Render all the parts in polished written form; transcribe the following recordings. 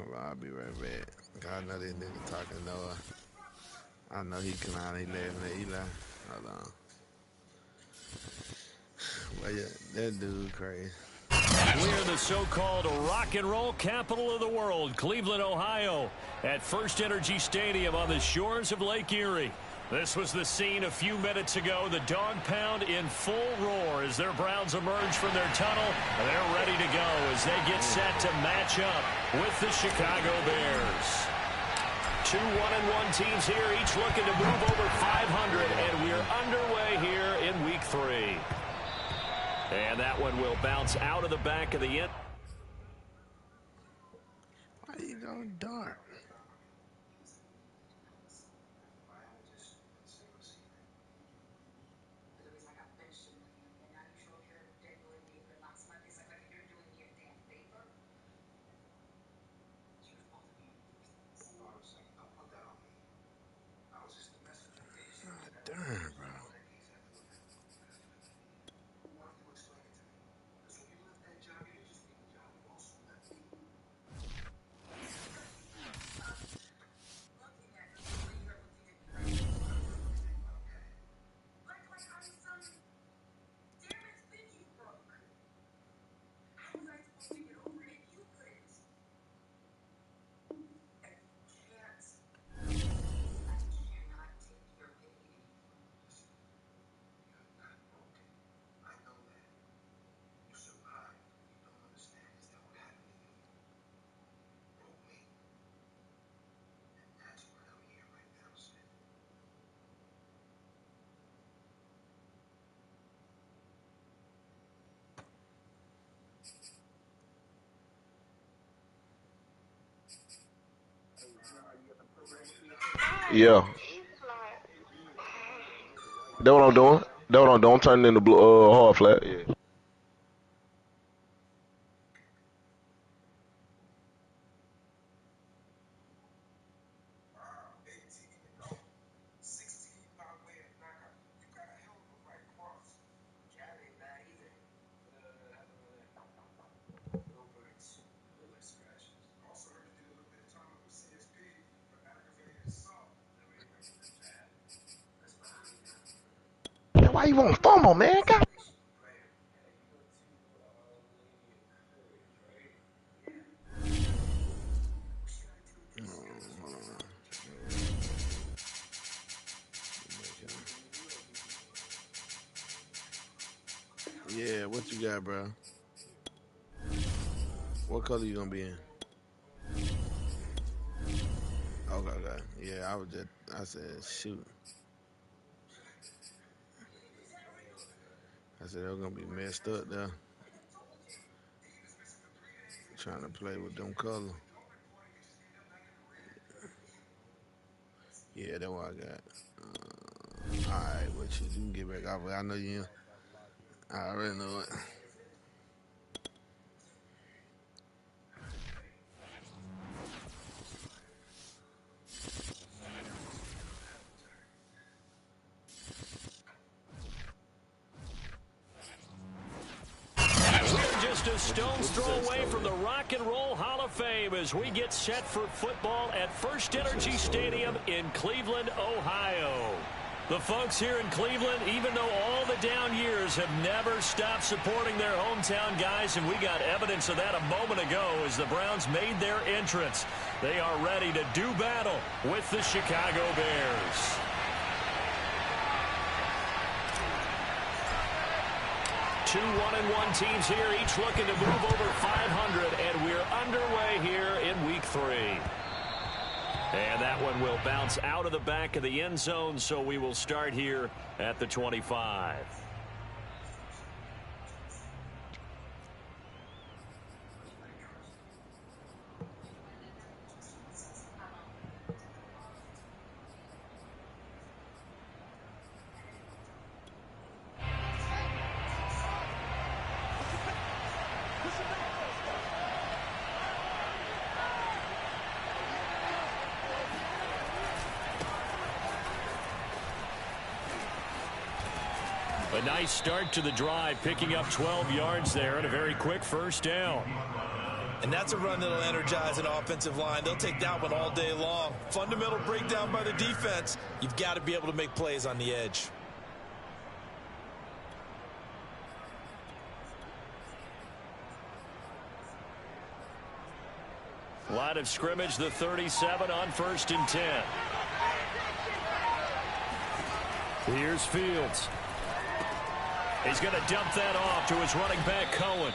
bro. I'll be right back. I know this nigga talking Noah. I know he come out and he laughing at Eli. Hold on. Well, yeah, that dude crazy. We're the so-called rock and roll capital of the world, Cleveland, Ohio, at First Energy Stadium on the shores of Lake Erie. This was the scene a few minutes ago. The dog pound in full roar as their Browns emerge from their tunnel. They're ready to go as they get set to match up with the Chicago Bears. Two 1-1 teams here, each looking to move over 500, and we're underway here in Week 3. And that one will bounce out of the back of the end. Why are you going dark? God damn, bro. Yeah. That's what I'm doing. That's what I'm doing. I'm turning into blue, hard flat. Yeah. Man, why you want FOMO, man? God. Yeah, what you got, bro? What color you gonna be in? Okay, okay. Yeah, I said, shoot. I said, they're gonna be messed up there. Trying to play with them colors. Yeah, that's what I got. Alright, what you can get back off of it. I know you. I already know it. Just a stone's throw away from the Rock and Roll Hall of Fame as we get set for football at First Energy Stadium in Cleveland, Ohio. The folks here in Cleveland, even though all the down years, have never stopped supporting their hometown guys, and we got evidence of that a moment ago as the Browns made their entrance. They are ready to do battle with the Chicago Bears. Two 1-1 teams here, each looking to move over 500, and we're underway here in Week 3. And that one will bounce out of the back of the end zone, so we will start here at the 25. A nice start to the drive, picking up 12 yards there and a very quick first down. And that's a run that'll energize an offensive line. They'll take that one all day long. Fundamental breakdown by the defense. You've got to be able to make plays on the edge. Line of scrimmage, the 37 on 1st and 10. Here's Fields. He's going to dump that off to his running back, Cohen.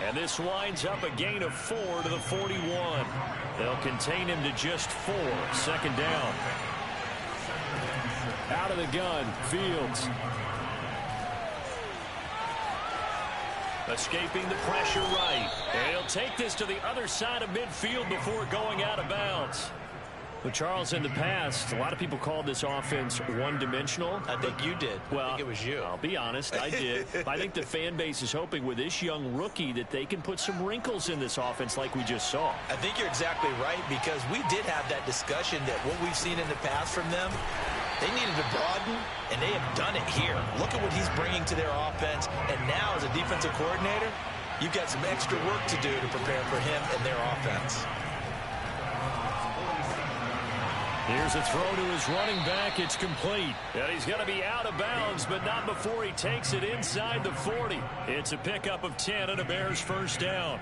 And this winds up a gain of 4 to the 41. They'll contain him to just 4. 2nd down. Out of the gun, Fields. Escaping the pressure right. And he'll take this to the other side of midfield before going out of bounds. Well, Charles, in the past, a lot of people called this offense one-dimensional. I think you did. Well, I think it was you. I'll be honest, I did. I think the fan base is hoping with this young rookie that they can put some wrinkles in this offense like we just saw. I think you're exactly right, because we did have that discussion that what we've seen in the past from them, they needed to broaden, and they have done it here. Look at what he's bringing to their offense, and now as a defensive coordinator, you've got some extra work to do to prepare for him and their offense. Here's a throw to his running back. It's complete. And he's going to be out of bounds, but not before he takes it inside the 40. It's a pickup of 10 and a Bears 1st down.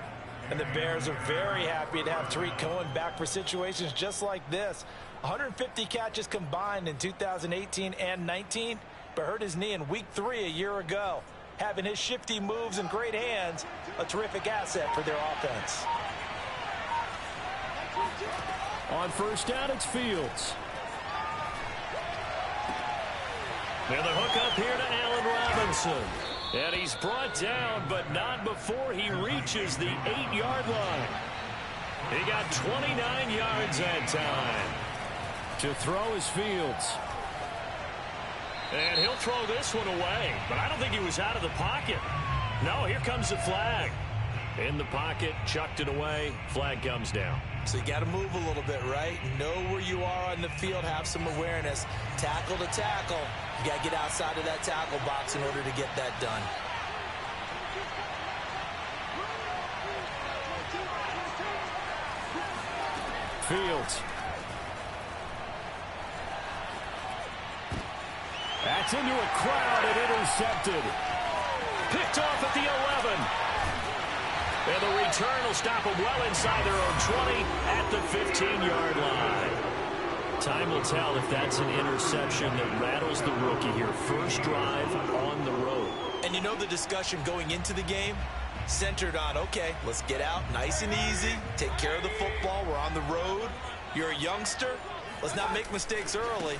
And the Bears are very happy to have Tariq Cohen back for situations just like this. 150 catches combined in 2018 and 19, but hurt his knee in week 3 a year ago. Having his shifty moves and great hands, a terrific asset for their offense. On 1st down, it's Fields. And the hook up here to Allen Robinson. And he's brought down, but not before he reaches the 8-yard line. He got 29 yards that time. To throw is Fields. And he'll throw this one away, but I don't think he was out of the pocket. No, here comes the flag. In the pocket, chucked it away, flag comes down. So you got to move a little bit, right? Know where you are on the field, have some awareness. Tackle to tackle. You got to get outside of that tackle box in order to get that done. Fields. That's into a crowd and intercepted. Picked off at the 11. And the return will stop them well inside their own 20 at the 15-yard line. Time will tell if that's an interception that rattles the rookie here. First drive on the road. And you know the discussion going into the game centered on, okay, let's get out nice and easy, take care of the football, we're on the road, you're a youngster, let's not make mistakes early.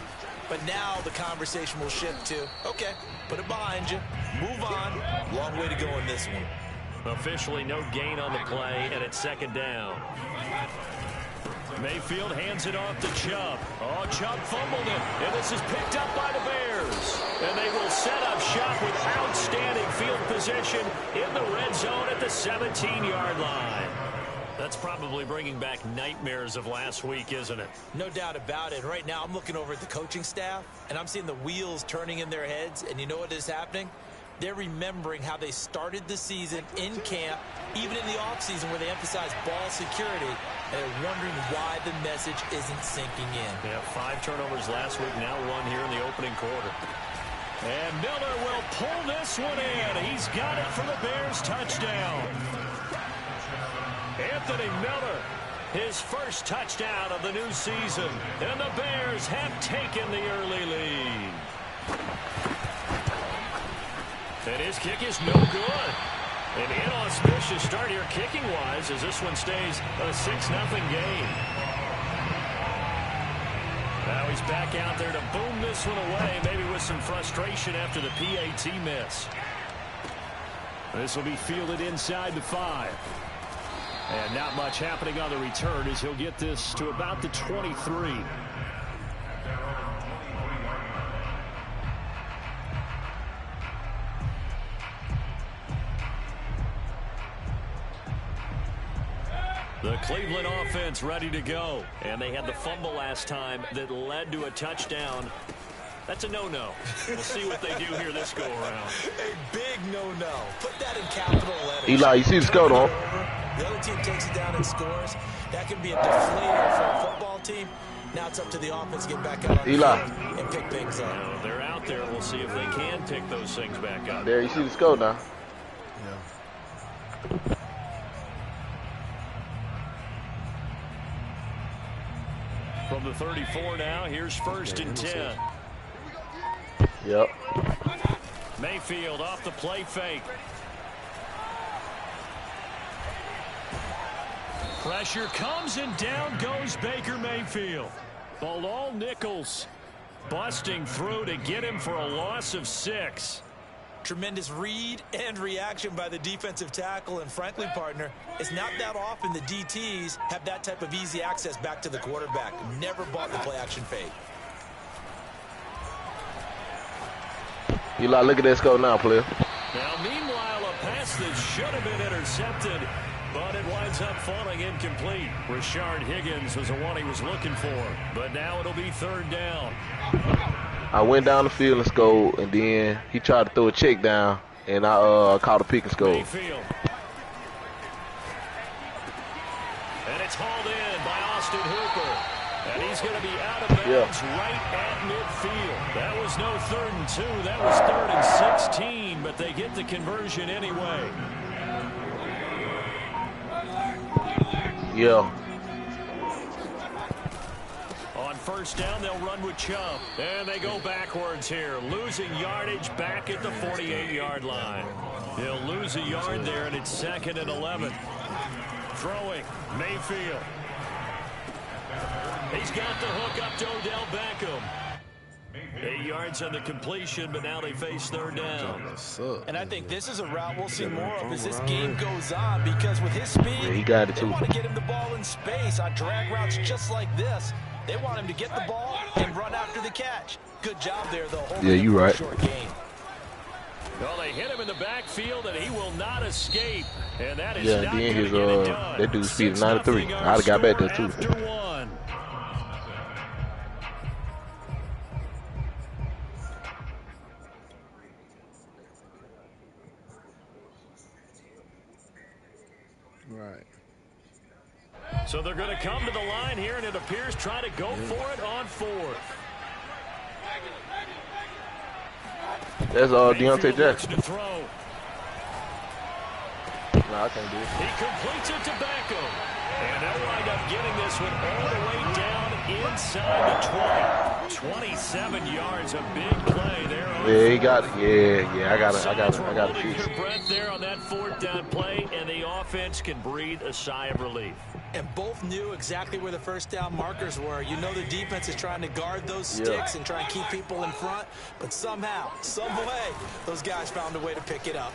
But now the conversation will shift to, okay, put it behind you, move on, long way to go in this one. Officially no gain on the play, and it's 2nd down. Mayfield hands it off to Chubb. Oh, Chubb fumbled it, and this is picked up by the Bears. And they will set up shop with outstanding field position in the red zone at the 17-yard line. That's probably bringing back nightmares of last week, isn't it? No doubt about it. Right now I'm looking over at the coaching staff, and I'm seeing the wheels turning in their heads, and you know what is happening? They're remembering how they started the season in camp, even in the offseason where they emphasized ball security, and they're wondering why the message isn't sinking in. Yeah, 5 turnovers last week, now 1 here in the opening quarter. And Miller will pull this one in. He's got it for the Bears touchdown. Anthony Miller, his first touchdown of the new season. And the Bears have taken the early lead. And his kick is no good. An inauspicious start here kicking-wise as this one stays a 6-0 game. Now he's back out there to boom this one away, maybe with some frustration after the PAT miss. This will be fielded inside the 5. And not much happening on the return as he'll get this to about the 23. The Cleveland offense ready to go. And they had the fumble last time that led to a touchdown. That's a no-no. We'll see what they do here this go-around. A big no-no. Put that in capital letters. Eli, you see the score, though? The other team takes it down and scores. That can be a deflator for a football team. Now it's up to the offense to get back out on the field and pick things up. Now, they're out there. We'll see if they can pick those things back up. There, you see the score now. Yeah. From the 34 now, here's 1st and 10. Yep. Mayfield off the play fake. Pressure comes and down goes Baker Mayfield. Bilal Nichols busting through to get him for a loss of 6. Tremendous read and reaction by the defensive tackle, and frankly, partner, it's not that often the DTs have that type of easy access back to the quarterback. Never bought the play action fake. Eli, look at that score now, player. Now, meanwhile, a pass that should have been intercepted, but it winds up falling incomplete. Rashard Higgins was the one he was looking for, but now it'll be 3rd down. I went down the field and scored, and then he tried to throw a check down, and I caught a pick and scored. Mayfield. And it's hauled in by Austin Hooper. And he's going to be out of bounds right at midfield. That was no 3rd and 2. That was 3rd and 16, but they get the conversion anyway. Yeah. On 1st down, they'll run with Chubb. And they go backwards here, losing yardage back at the 48-yard line. They'll lose a yard there, and it's 2nd and 11. Throwing, Mayfield. He's got the hook up to Odell Beckham. 8 yards on the completion, but now they face 3rd down. And I think this is a route we'll see more of as this game goes on, because with his speed, he got it too. They want to get him the ball in space on drag routes just like this. They want him to get the ball and run after the catch. Good job there, though. Yeah, you're right. Short game. Well, they hit him in the backfield, and he will not escape. And that is yeah, not then his get it done. that dude's speed is 93. I'd have got back there too. After 1. Right. So they're going to come to the line here, and it appears try to go for it on 4th. That's Deontay Jackson. To throw. No, I can't do it. He completes it to Beckham. And they'll wind up getting this one all the way down inside the 20. 27 yards, a big play there. Yeah, he got it. Yeah, I got it fixed. Your breath there on that 4th down play, and the offense can breathe a sigh of relief. And both knew exactly where the 1st down markers were. You know the defense is trying to guard those sticks and try and keep people in front, but somehow, some way, those guys found a way to pick it up.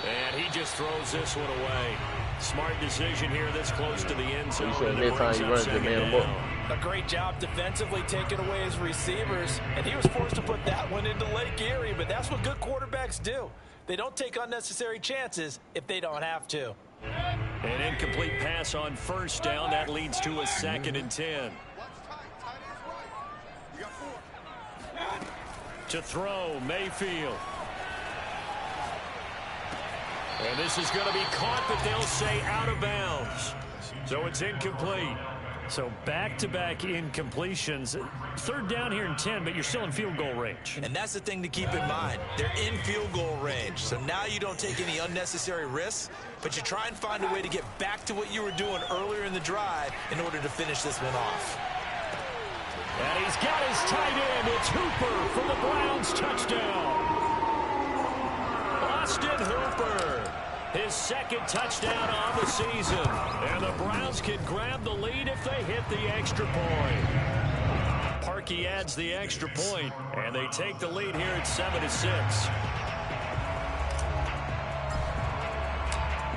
And he just throws this one away. Smart decision here this close to the end zone. You said next time you run, just man him up. A great job defensively taking away his receivers, and he was forced to put that one into Lake Erie, but that's what good quarterbacks do. They don't take unnecessary chances if they don't have to. An incomplete pass on 1st down. That leads to a 2nd and 10. To throw, Mayfield. And this is going to be caught, but they'll say out of bounds. So it's incomplete. So back-to-back incompletions. 3rd down here and 10, but you're still in field goal range. And that's the thing to keep in mind. They're in field goal range. So now you don't take any unnecessary risks, but you try and find a way to get back to what you were doing earlier in the drive in order to finish this one off. And he's got his tight end. It's Hooper for the Browns touchdown. Austin Hooper, his 2nd touchdown on the season. And the Browns can grab the lead if they hit the extra point. Parkey adds the extra point, and they take the lead here at 7-6.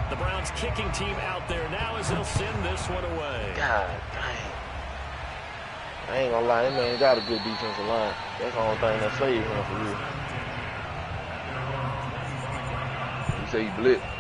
The Browns kicking team out there now as they'll send this one away. God dang. I ain't gonna lie, that man got a good defensive line. That's the only thing that saved him for real. You say he blitzed.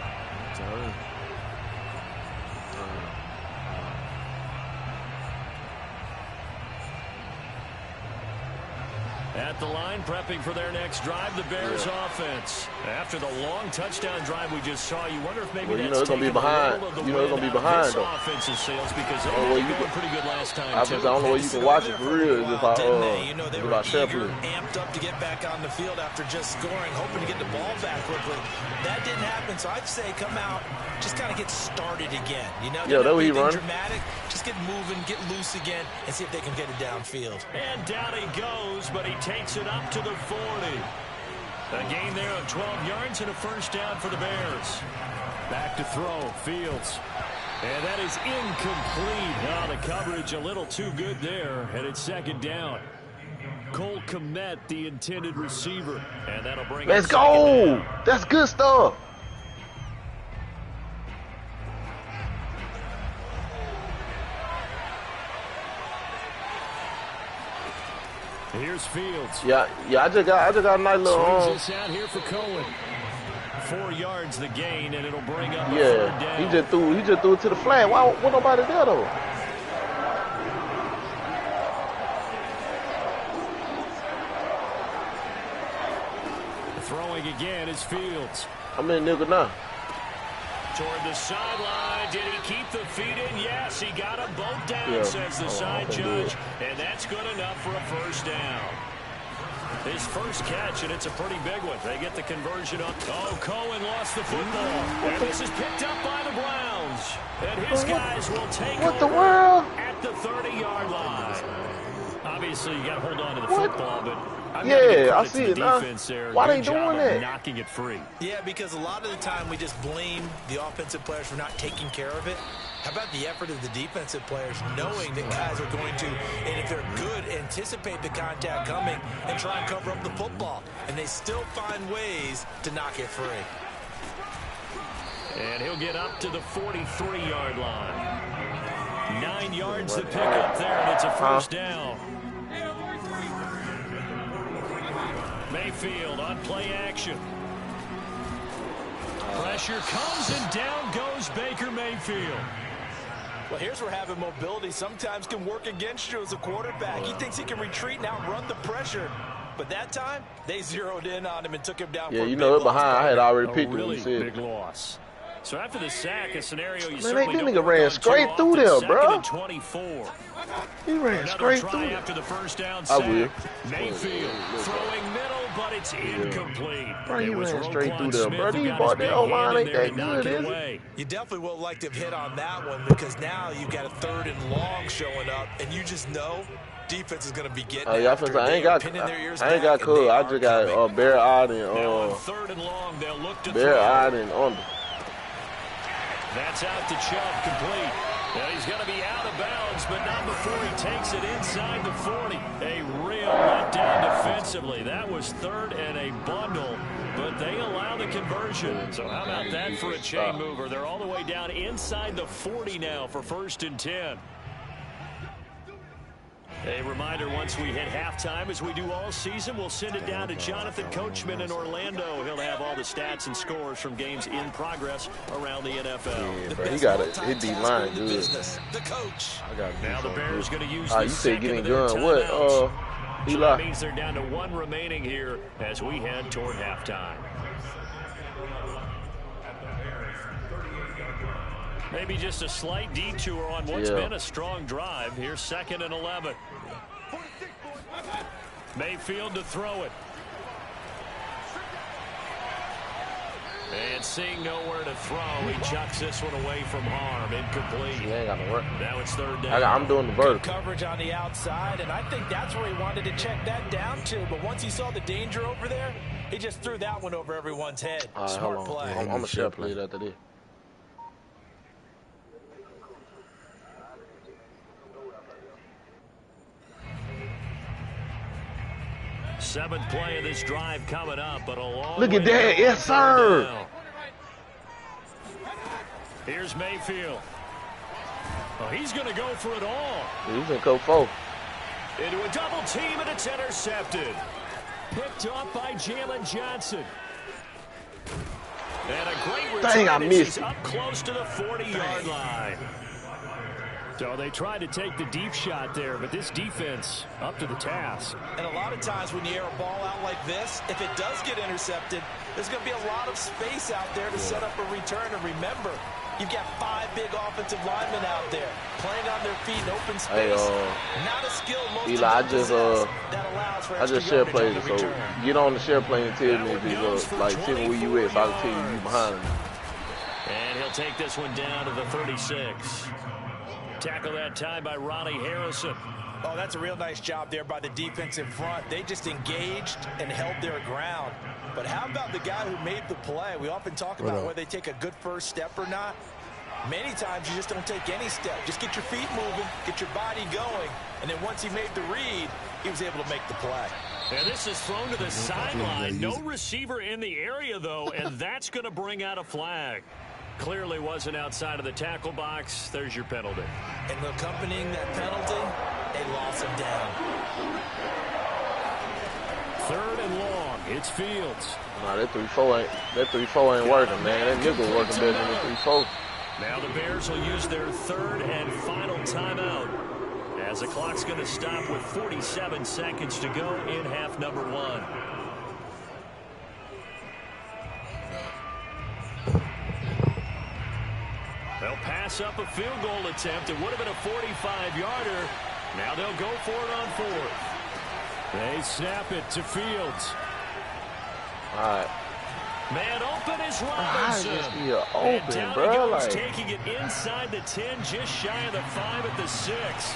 At the line, prepping for their next drive, the Bears offense. After the long touchdown drive we just saw, you wonder if maybe that's it's gonna be behind. You know it's gonna be behind though. Offensive sales because they were going pretty good last time too. I don't know where you can watch it for real. If I they were eager, amped up to get back on the field after just scoring, hoping to get the ball back quickly. That didn't happen, so I'd say come out, just kind of get started again. You know, yeah, that way he run. Dramatic, just get moving, get loose again, and see if they can get it downfield. And down he goes, but he takes it up to the 40. A gain there of 12 yards and a first down for the Bears. Back to throw, Fields. And that is incomplete. Now the coverage a little too good there, and it's second down. Cole Kmet, the intended receiver. And that'll bring Let's go! That's good stuff. Here's Fields. Yeah, I just got a nice little swings this out here for Cohen. 4 yards the gain, and it'll bring up a third down. He just threw it to the flat. Why wasn't nobody there though? Throwing again is Fields. I'm in nickel now. Toward the sideline. Did he keep the feet in? Yes, he got them both down, says the side judge. And that's good enough for a first down. His first catch, and it's a pretty big one. They get the conversion up. Oh, Cohen lost the football. And this is picked up by the Browns. And his guys will take over at the 30-yard line. Obviously, you got to hold on to the football, but I see it now. Why they doing that? Knocking it free. Yeah, because a lot of the time we just blame the offensive players for not taking care of it. How about the effort of the defensive players knowing that guys are going to, and if they're good, anticipate the contact coming and try and cover up the football. And they still find ways to knock it free. And he'll get up to the 43-yard line. 9 yards to pick up there, and it's a first down. Mayfield on play action. Pressure comes, and down goes Baker Mayfield. Well, here's where having mobility sometimes can work against you as a quarterback. He thinks he can retreat and outrun the pressure. But that time, they zeroed in on him and took him down for a big loss. Behind. I had already picked him. Really big loss. So after the sack, a scenario you certainly don't nigga ran straight through there, bro. 24. He ran straight through there. After the first down sack. Mayfield throwing middle, but it's incomplete. Bro, he ran straight through there, bro. He bought the O-line ain't that good, is it? You definitely would like to have hit on that one because now you've got a 3rd and long showing up, and you just know defense is going to be getting after. I ain't got Cole. I just got Bear Odd and 3rd and long, they'll look to Bear Odd and under. That's out to Chubb, complete. Now he's going to be out of bounds, but not before he takes it inside the 40. A real letdown defensively. That was 3rd and a bundle, but they allow the conversion. So how about that for a chain mover? They're all the way down inside the 40 now for 1st and 10. A reminder, once we hit halftime, as we do all season, we'll send it down to Jonathan Coachman in Orlando. He'll have all the stats and scores from games in progress around the NFL. Yeah, bro, he got it. Hit D-line good. The coach. Now the Bears going to use the second of their gun. timeouts. Eli? That means they're down to 1 remaining here as we head toward halftime. Maybe just a slight detour on what's been a strong drive. Here's 2nd and 11. Mayfield to throw it. And seeing nowhere to throw, he chucks this one away from harm. Incomplete. He ain't got to work. Now it's 3rd down. I'm doing the vertical. Good coverage on the outside, and I think that's where he wanted to check that down to. But once he saw the danger over there, he just threw that one over everyone's head. Smart play. I'm going to share play it after this. Seventh play of this drive coming up, but a long look at that. Yes, sir. Here's Mayfield. Oh, he's going to go for it all. He's going to go 4. Into a double team, and it's intercepted. Picked off by Jalen Johnson. And a great return. Dang, I missed up close to the 40-yard line. So they tried to take the deep shot there, but this defense up to the task. And a lot of times when you air a ball out like this, if it does get intercepted, there's going to be a lot of space out there to set up a return. And remember, you've got 5 big offensive linemen out there playing on their feet in open space. Not a skill most Eli, of them possess that allows for extra share yardage plays, on the so return. get on the share play and tell me if it's like tell me where you is, so I can tell you behind me. And he'll take this one down to the 36. Tackle that time by Ronnie Harrison. Oh, that's a real nice job there by the defense in front. They just engaged and held their ground. But how about the guy who made the play? We often talk about whether they take a good first step or not. Many times you just don't take any step. Just get your feet moving, get your body going, and then once he made the read, he was able to make the play. And this is thrown to the sideline. No receiver in the area, though, and that's going to bring out a flag. Clearly wasn't outside of the tackle box. There's your penalty. And accompanying that penalty, a loss of down. 3rd and long. It's Fields. Nah, that 3-4 ain't working, man. That nickel working better than the 3-4. Now the Bears will use their 3rd and final timeout, as the clock's going to stop with 47 seconds to go in half number 1. They'll pass up a field goal attempt. It would have been a 45-yarder. Now they'll go for it on 4th. They snap it to Fields. All right. Man open is Robinson. Just be open, and down bro. he goes, Like, taking it inside the 10, just shy of the 5 at the 6.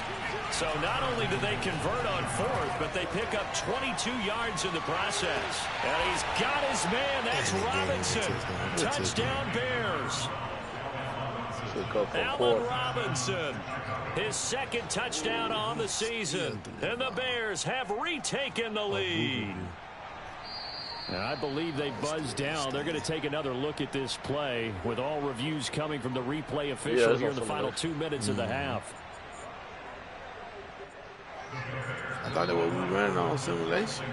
So not only do they convert on 4th, but they pick up 22 yards in the process. And he's got his man. That's Robinson. Touchdown Bears. Allen Robinson, his 2nd touchdown on the season. And the Bears have retaken the lead. And I believe they buzzed down. They're going to take another look at this play with all reviews coming from the replay official here in the final 2 minutes of the half. I thought that was we ran on simulation.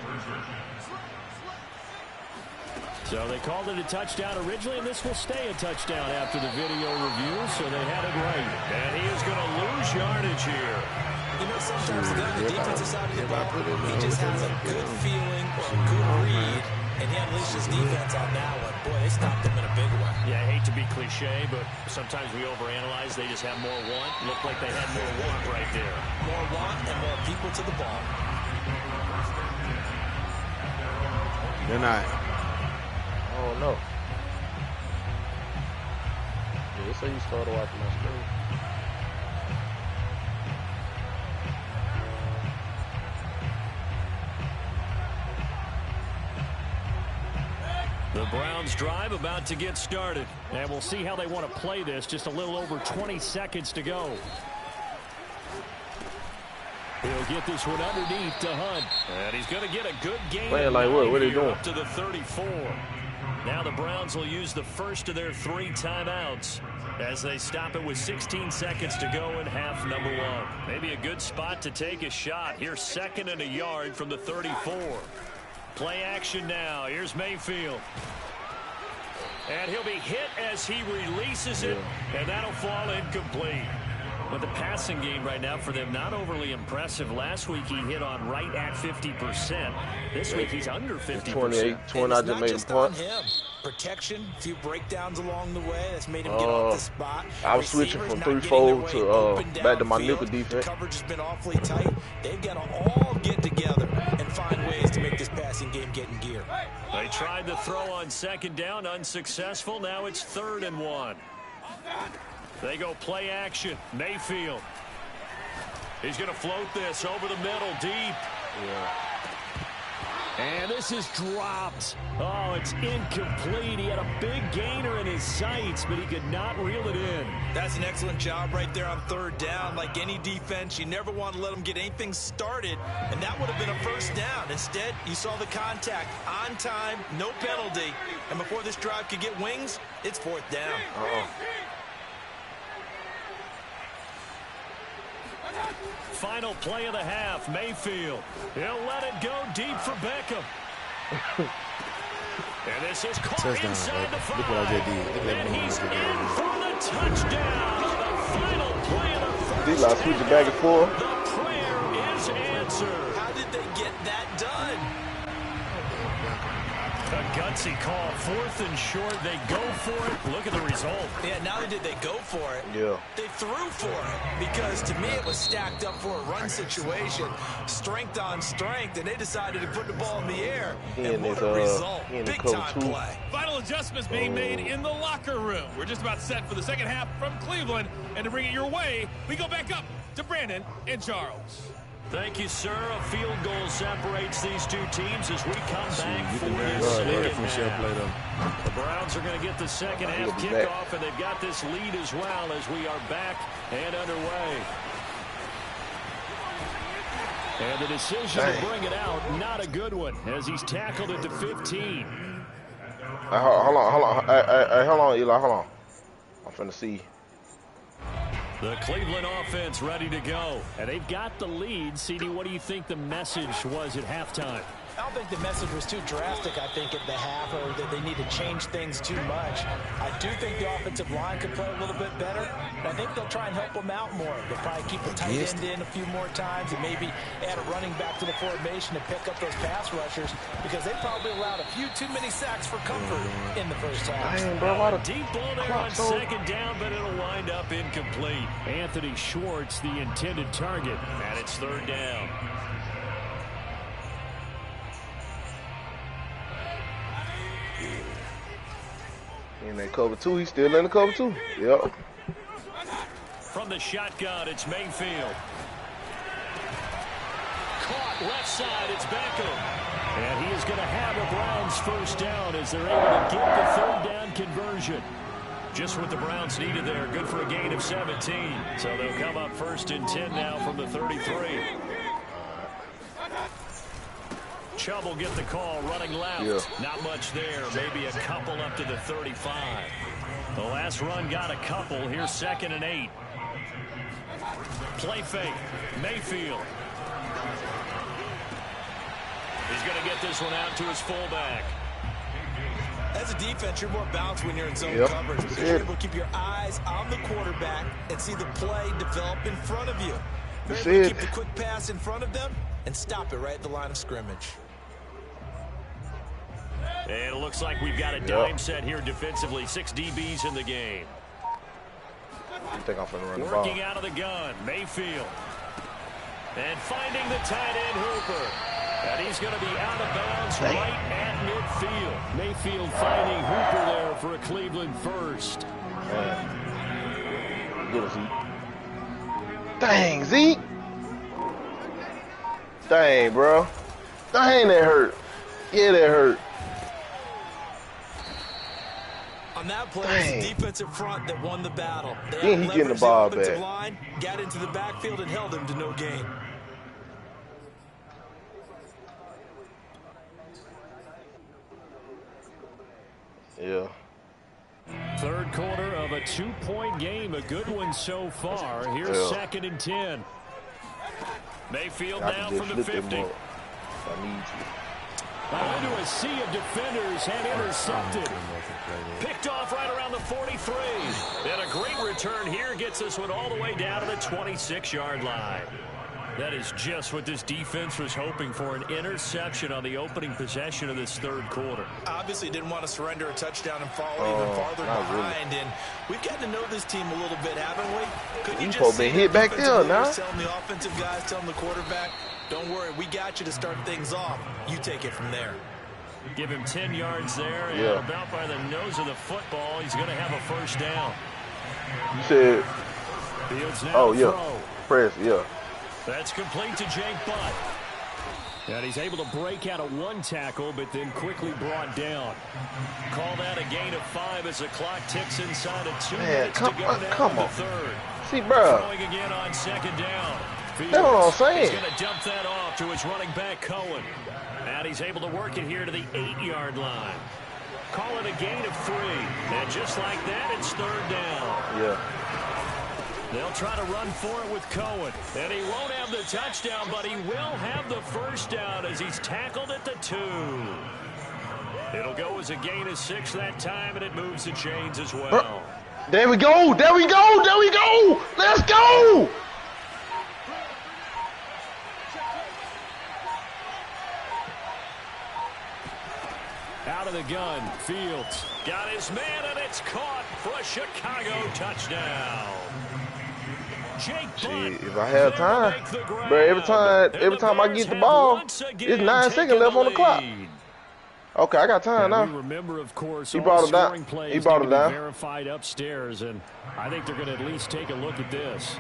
So they called it a touchdown originally, and this will stay a touchdown after the video review, so they had it right. And he is going to lose yardage here. You know, sometimes the guy on the defensive side of the ball, he just has a good feeling or a good read, and he unleashed his defense on that one. Boy, they stopped him in a big way. Yeah, I hate to be cliche, but sometimes we overanalyze. They just have more want. Looked like they had more want right there. More want and more people to the ball. They're not. oh no. Yeah, so you started watching my screen. The Browns drive about to get started. And we'll see how they want to play this. Just a little over 20 seconds to go. He'll get this one underneath to Hunt. And he's going to get a good gain. Playing like what? What are they doing? Up to the 34. Now the Browns will use the first of their 3 timeouts as they stop it with 16 seconds to go in half number 1. Maybe a good spot to take a shot. Here's 2nd and a yard from the 34. Play action now. Here's Mayfield. And he'll be hit as he releases it, and that'll fall incomplete. But the passing game right now for them, not overly impressive. Last week he hit on right at 50%. This week he's under 50%. 28, 20, I just made a point. Protection, a few breakdowns along the way. That's made him get off the spot. I was switching from 3-4 to back to my nickel defense. Coverage has been awfully tight. They've got to all get together and find ways to make this passing game get in gear. They tried to throw on 2nd down, unsuccessful. Now it's 3rd and 1. They go play action. Mayfield. He's going to float this over the middle, deep. And this is dropped. Oh, it's incomplete. He had a big gainer in his sights, but he could not reel it in. That's an excellent job right there on 3rd down. Like any defense, you never want to let them get anything started, and that would have been a 1st down. Instead, you saw the contact on time, no penalty, and before this drive could get wings, it's 4th down. Final play of the half, Mayfield. He'll let it go deep for Beckham. And this is caught inside the 5. And he's in for the touchdown. The Final play of the first. These like switching back and forth. The prayer is answered. How did they get that done? A gutsy call, 4th and short. They go for it. Look at the result. Yeah, not only did they go for it, Yeah. they threw for it. Because to me, it was stacked up for a run situation. Strength on strength, and they decided to put the ball in the air. And what a result. Big-time play. Final adjustments being made in the locker room. We're just about set for the second half from Cleveland. And to bring it your way, we go back up to Brandon and Charles. Thank you, sir. A field goal separates these two teams as we come back for this second half. The Browns are going to get the second half kickoff, and they've got this lead as well as we are back and underway. And the decision to bring it out, not a good one, as he's tackled at the 15. Hold on. Hey, hold on, Eli. Hold on. I'm finna see. The Cleveland offense ready to go. And they've got the lead. CD, what do you think the message was at halftime? I don't think the message was too drastic, I think, at the half, or that they need to change things too much. I do think the offensive line could play a little bit better, and I think they'll try and help them out more. They'll probably keep the tight end in a few more times and maybe add a running back to the formation to pick up those pass rushers, because they probably allowed a few too many sacks for comfort in the first half. Dang, bro, A deep ball there on second down, but it'll wind up incomplete. Anthony Schwartz, the intended target, and it's 3rd down. In that cover 2, he's still in the cover 2. Yep. From the shotgun, it's Mayfield. Caught left side, it's Beckham. And he is going to have a Browns first down as they're able to get the 3rd down conversion. Just what the Browns needed there. Good for a gain of 17. So they'll come up 1st and 10 now from the 33. Chubb will get the call running left. Yeah. Not much there. Maybe a couple up to the 35. The last run got a couple. Here's 2nd and 8. Play fake. Mayfield. He's going to get this one out to his fullback. As a defense, you're more balanced when you're in zone coverage, because you're able to keep your eyes on the quarterback and see the play develop in front of you. You're able to keep the quick pass in front of them and stop it right at the line of scrimmage. And it looks like we've got a dime set here defensively. 6 DBs in the game. I think I'm finna run the ball. Working out of the gun, Mayfield. And finding the tight end, Hooper. And he's going to be out of bounds right at midfield. Mayfield finding Hooper there for a Cleveland first. Get him, Zeke. Dang, Zeke. Dang, bro. Dang, that hurt. Yeah, that hurt. On that play, it was the defensive front that won the battle. Then he getting the ball back. Line, got into the backfield and held him to no gain. Yeah. 3rd quarter of a 2-point game. A good one so far. Here's 2nd and 10. Mayfield now from the 50. I need to. Into a sea of defenders and intercepted. Picked off right around the 43. And a great return here gets this one all the way down to the 26-yard line. That is just what this defense was hoping for, an interception on the opening possession of this 3rd quarter. Obviously didn't want to surrender a touchdown and fall even farther behind. Really. And we've got to know this team a little bit, haven't we? Could you just see hit back there now? Telling the offensive guys, telling the quarterback, don't worry, we got you to start things off. You take it from there. Give him 10 yards there, and about by the nose of the football, he's going to have a first down. You said, Fields now throw. Press, That's complete to Jake Butt. And he's able to break out of 1 tackle, but then quickly brought down. Call that a gain of 5 as the clock ticks inside of 2 minutes to go now in the 3rd. See, bro. Throwing again on 2nd down. Fields, that's what I'm saying. He's going to dump that off to his running back, Cohen. And he's able to work it here to the 8-yard line. Call it a gain of 3. And just like that, it's 3rd down. Yeah. They'll try to run for it with Cohen. And he won't have the touchdown, but he will have the first down as he's tackled at the 2. It'll go as a gain of 6 that time, and it moves the chains as well. There we go. There we go. There we go. Let's go. Out of the gun, Fields got his man, and it's caught for a Chicago touchdown. Shit, if I have time, bro, every time I get the ball, it's 9 seconds left on the clock. Okay, I got time now. Remember, of course, he brought it down. He brought it down. Verified upstairs, and I think they're going to at least take a look at this.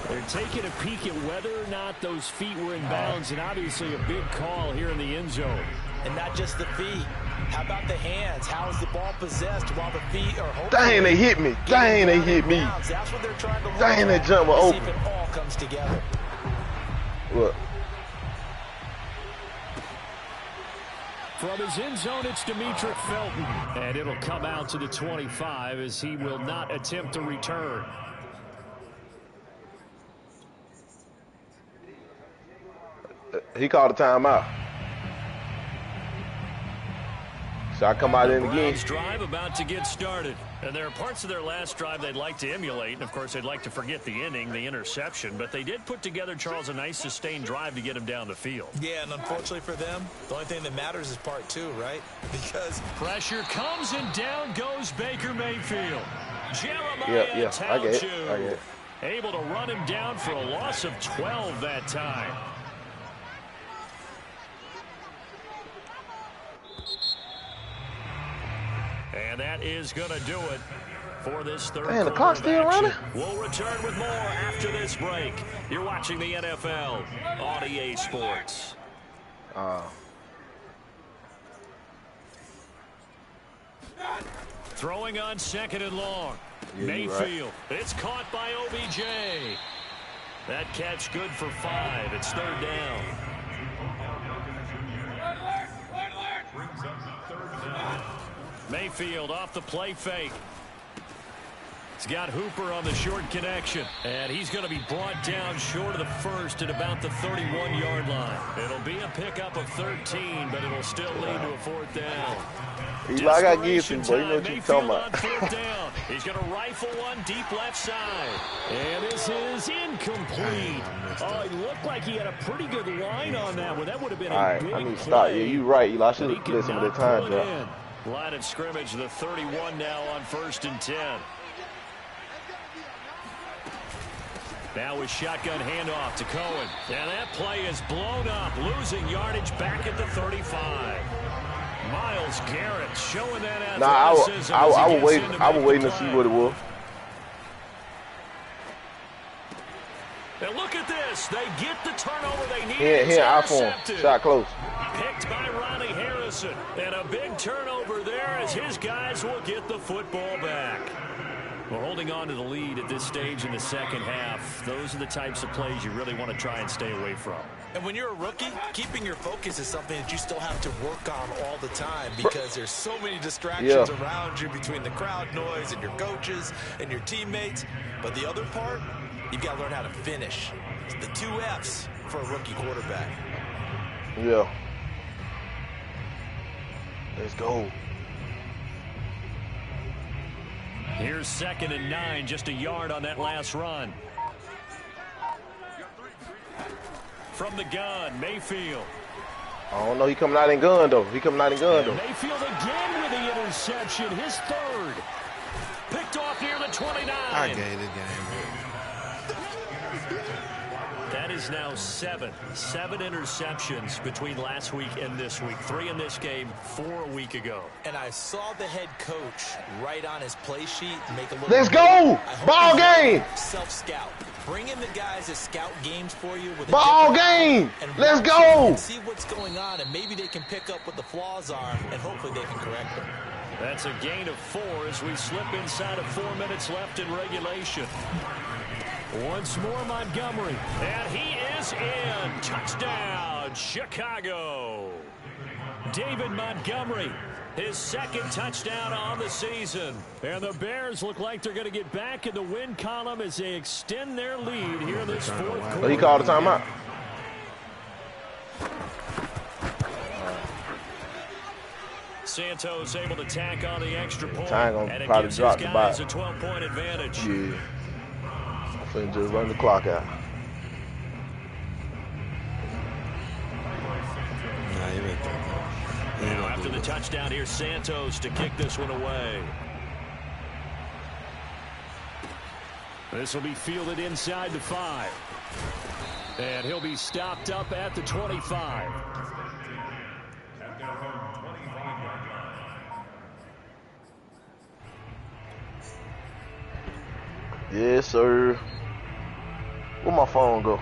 They're taking a peek at whether or not those feet were in bounds, and obviously a big call here in the end zone. And not just the feet. How about the hands? How is the ball possessed while the feet are Dang, they hit me. Dang, they hit me. That's what they're trying to look Dang, that jump was open. See if it all comes together. Look. From his end zone, it's Demetric Felton. And it'll come out to the 25 as he will not attempt to return. He called a timeout. So I come out in again. Drive about to get started. And there are parts of their last drive they'd like to emulate. And, of course, they'd like to forget the inning, the interception. But they did put together, Charles, a nice sustained drive to get him down the field. Yeah, and unfortunately for them, the only thing that matters is part 2, right? Because pressure comes and down goes Baker Mayfield. Jeremiah I get it. Able to run him down for a loss of 12 that time. And that is going to do it for this third quarter. The clock's still running. We'll return with more after this break. You're watching the NFL on EA Sports. Throwing on second and long. Mayfield. Right. It's caught by OBJ. That catch good for 5. It's third down. Mayfield off the play fake. He's got Hooper on the short connection. And he's going to be brought down short of the first at about the 31-yard line. It'll be a pickup of 13, but it'll still lead to a fourth down. Eli, I got to give you, boy. You know what you're talking about. He's going to rifle one deep left side. And this is incomplete. Oh, it looked like he had a pretty good line on that one. That would have been a big play. I need to stop. Yeah, you're right, Eli. I should have let some of that time drop. Line of scrimmage, the 31 now on 1st and 10. Now with shotgun handoff to Cohen. And that play is blown up, losing yardage back at the 35. Myles Garrett showing that athleticism. I was waiting to see what it was. And look at this. They get the turnover they need. Here, iPhone. Shot close. Picked by Ronnie Harrison. And a big turnover there as his guys will get the football back. We're holding on to the lead at this stage in the second half. Those are the types of plays you really want to try and stay away from. And when you're a rookie, keeping your focus is something that you still have to work on all the time because there's so many distractions around you between the crowd noise and your coaches and your teammates. But the other part, you've got to learn how to finish. It's the 2 F's for a rookie quarterback. Yeah. Let's go. Here's 2nd and 9, just a yard on that last run. From the gun, Mayfield. I don't know. He coming out in gun, though. Mayfield again with the interception, his 3rd. Picked off near the 29. I gave the game. That is now 7 interceptions between last week and this week. 3 in this game, 4 a week ago. And I saw the head coach write on his play sheet make a little. Let's go! Ball game! Self-scout. Bring in the guys that scout games for you with a ball game. Let's go! And see what's going on, and maybe they can pick up what the flaws are, and hopefully they can correct them. That's a gain of 4 as we slip inside of 4 minutes left in regulation. Once more, Montgomery. And he is in. Touchdown, Chicago. David Montgomery, his 2nd touchdown on the season. And the Bears look like they're going to get back in the win column as they extend their lead here in this 4th quarter. So he called a timeout. Santos able to tack on the extra point, Time and it probably gives drop his the guys ball. a 12-point advantage. Yeah. I'm finna just run the clock out. Nah, he ain't that. Now after the touchdown, here's Santos to kick this one away. This will be fielded inside the 5. And he'll be stopped up at the 25. Yes, sir. Where my phone go?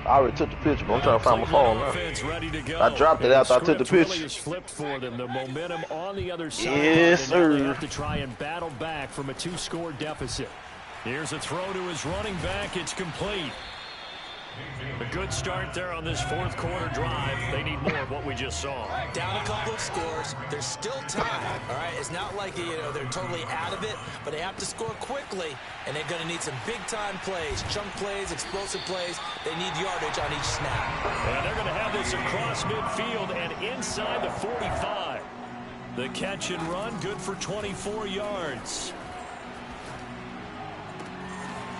I already took the picture, but I'm trying to find my phone now. Ready to go. I dropped it after I took the picture. Really is flipped for them. The momentum on the other side. Yes, and now they sir. have to try and battle back from a 2-score deficit. Here's a throw to his running back. It's complete. A good start there on this fourth quarter drive. They need more of what we just saw. Down a couple of scores. There's still time. All right, it's not like they're totally out of it, but they have to score quickly, and they're going to need some big-time plays, chunk plays, explosive plays. They need yardage on each snap. And they're going to have this across midfield and inside the 45. The catch and run, good for 24 yards.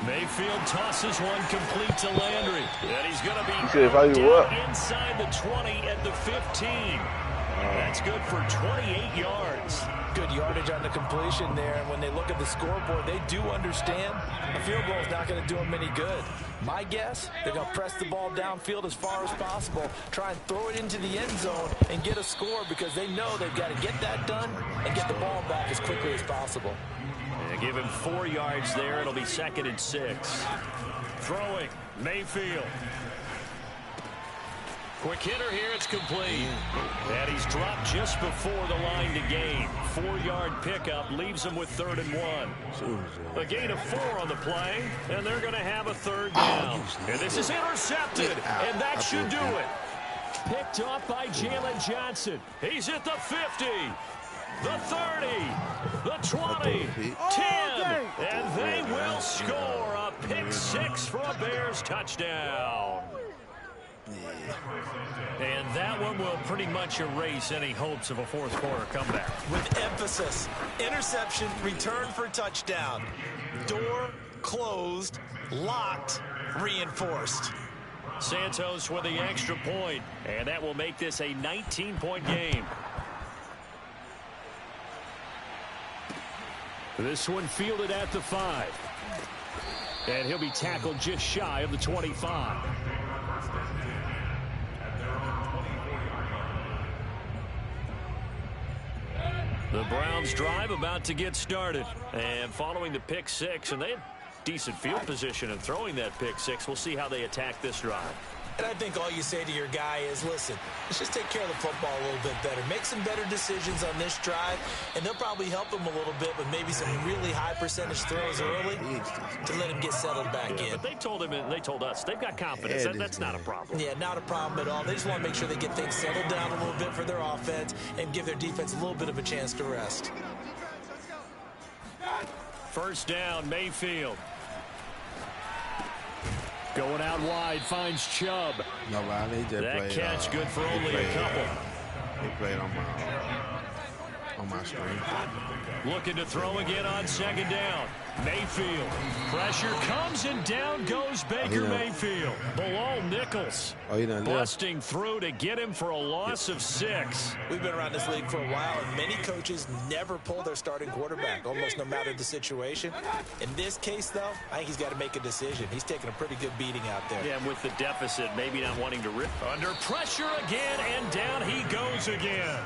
Mayfield tosses one complete to Landry. And he's going to be down inside the 20 at the 15. That's good for 28 yards. Good yardage on the completion there. And when they look at the scoreboard, they do understand a field goal is not going to do them any good. My guess, they're going to press the ball downfield as far as possible, try and throw it into the end zone and get a score because they know they've got to get that done and get the ball back as quickly as possible. They give him 4 yards there. It'll be 2nd and 6. Throwing, Mayfield. Quick hitter here, it's complete. And he's dropped just before the line to gain. 4-yard pickup leaves him with 3rd and 1. A gain of 4 on the play, and they're going to have a 3rd down. And this is intercepted, and that should do it. Picked off by Jalen Johnson. He's at the 50. The 30, the 20, 10, and they will score a pick 6 for a Bears touchdown. And that one will pretty much erase any hopes of a fourth quarter comeback. With emphasis, interception, return for touchdown. Door closed, locked, reinforced. Santos with the extra point, and that will make this a 19-point game. This one fielded at the 5. And he'll be tackled just shy of the 25. The Browns drive about to get started. And following the pick 6, and they had decent field position in throwing that pick 6. We'll see how they attack this drive. And I think all you say to your guy is, listen, let's just take care of the football a little bit better. Make some better decisions on this drive, and they'll probably help him a little bit with maybe some really high percentage throws early to let him get settled back in. But they told him and they told us they've got confidence. That's not a problem. Yeah, not a problem at all. They just want to make sure they get things settled down a little bit for their offense and give their defense a little bit of a chance to rest. 1st down, Mayfield. Going out wide, finds Chubb. No, but they just that played, catch good for only a couple. He played on my screen. Looking to throw again on 2nd down. Mayfield. Pressure comes and down goes Baker Mayfield. Below Nichols. Busting through to get him for a loss of 6. We've been around this league for a while, and many coaches never pull their starting quarterback, almost no matter the situation. In this case, though, I think he's got to make a decision. He's taking a pretty good beating out there. Yeah, and with the deficit, maybe not wanting to rip. Under pressure again, and down he goes again.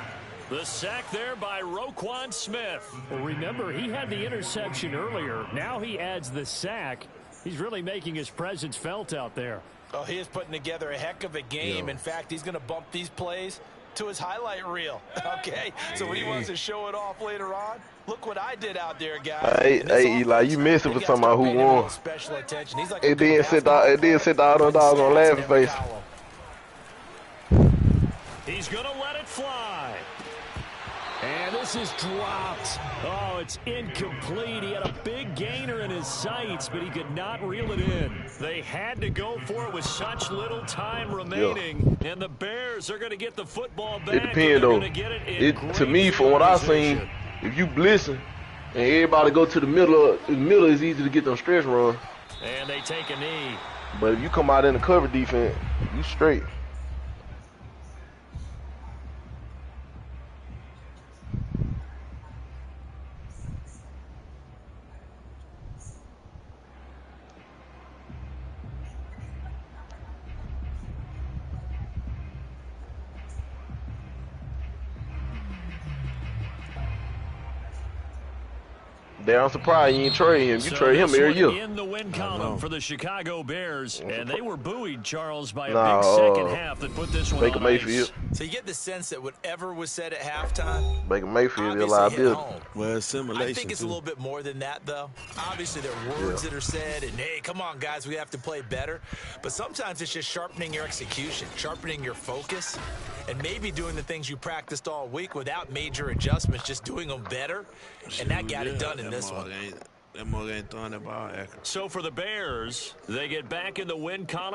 The sack there by Roquan Smith. Well, remember, he had the interception earlier. Now he adds the sack. He's really making his presence felt out there. Oh, he is putting together a heck of a game. In fact, he's going to bump these plays to his highlight reel. Okay, so when he wants to show it off later on, look what I did out there, guys. Hey, Eli, you missing for somebody who won. Special attention. He's like it did sit the other dogs on laughing face. He's going to let it fly. And this This is dropped. Oh, it's incomplete. He had a big gainer in his sights, but he could not reel it in. They had to go for it with such little time remaining, and the Bears are going to get the football back. It depends, though. To me, from what I've seen, if you blitzing and everybody go to the middle is easy to get them stretch runs. And they take a knee. But if you come out in the cover defense, you straight. I'm surprised you ain't trade him. You trade him every year. In the win column for the Chicago Bears, and they were buoyed, Charles, by a big second half that put this one Baker on Mayfield. ice. So you get the sense that whatever was said at halftime, Baker Mayfield is a liability. Well, it's simulation. I think it's a little bit more than that, though. Obviously, there are words that are said, and hey, come on, guys, we have to play better. But sometimes it's just sharpening your execution, sharpening your focus, and maybe doing the things you practiced all week without major adjustments, just doing them better. And that got it done in this one. That mug ain't throwing the ball accurate. So for the Bears, they get back in the win column.